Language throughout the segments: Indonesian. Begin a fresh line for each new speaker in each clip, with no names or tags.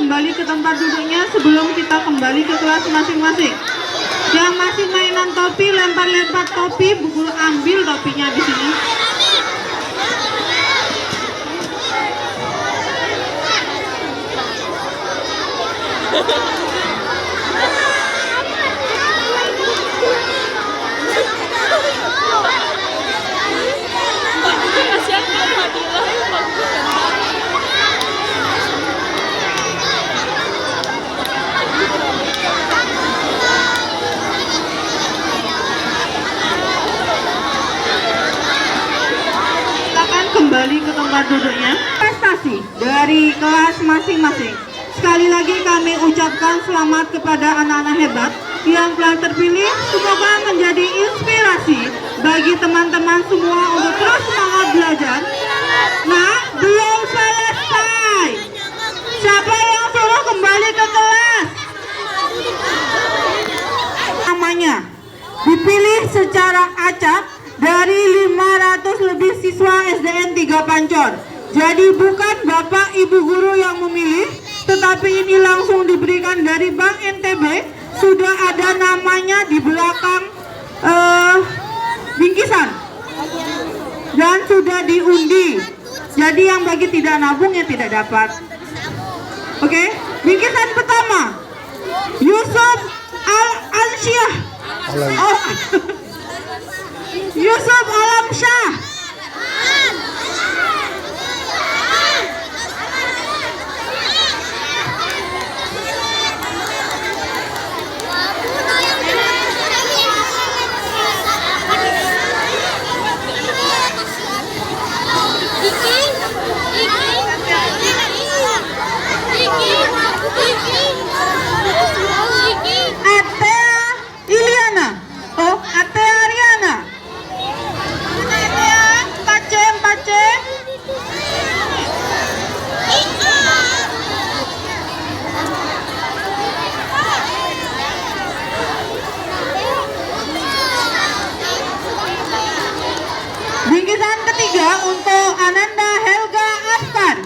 kembali ke tempat duduknya sebelum kita kembali ke kelas masing-masing. Yang masih mainan topi, lempar-lempar topi, Bu Guru ambil topinya di sini. Kembali ke tempat duduknya. Prestasi dari kelas masing-masing. Sekali lagi kami ucapkan selamat kepada anak-anak hebat yang telah terpilih. Semoga menjadi inspirasi bagi teman-teman semua untuk terus semangat belajar. Nah, belum selesai. Siapa yang suruh kembali ke kelas? Namanya dipilih secara acak dari 500 lebih siswa SDN 3 Pancor. Jadi bukan Bapak Ibu Guru yang memilih, tetapi ini langsung diberikan dari Bank NTB. Sudah ada namanya di belakang bingkisan dan sudah diundi. Jadi yang bagi tidak nabung ya tidak dapat. Oke, bingkisan pertama Yusuf Al-Ansyah. Yusuf Alamsyah. Bingkisan ketiga untuk Ananda Helga Afkan.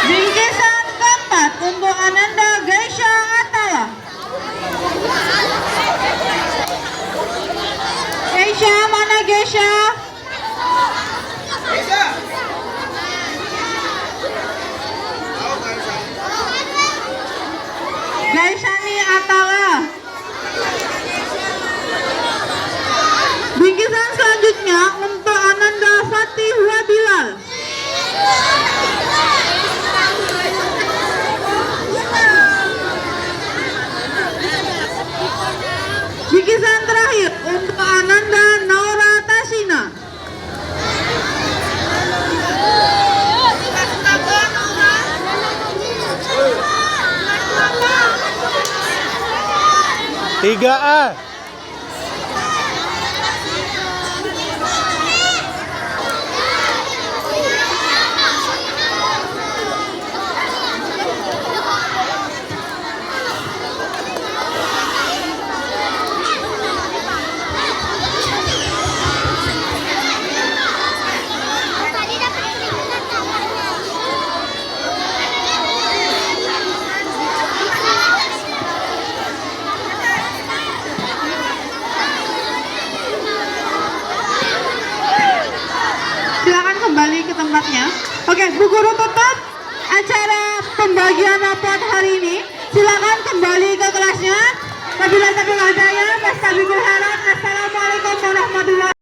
Bingkisan keempat untuk Ananda Geisha Atala. Geisha, mana Geisha? Gaishani Atala. Bingkisan selanjutnya untuk Ananda Fatih Wabilal. Bingkisan terakhir untuk Ananda Naura Tasina.
Tiga A.
Kembali ke tempatnya. Oke, Bu Guru tutup acara pembagian rapot hari ini. Silakan kembali ke kelasnya. Wabillahi taufiq wal hidayah. Assalamualaikum warahmatullahi wabarakatuh.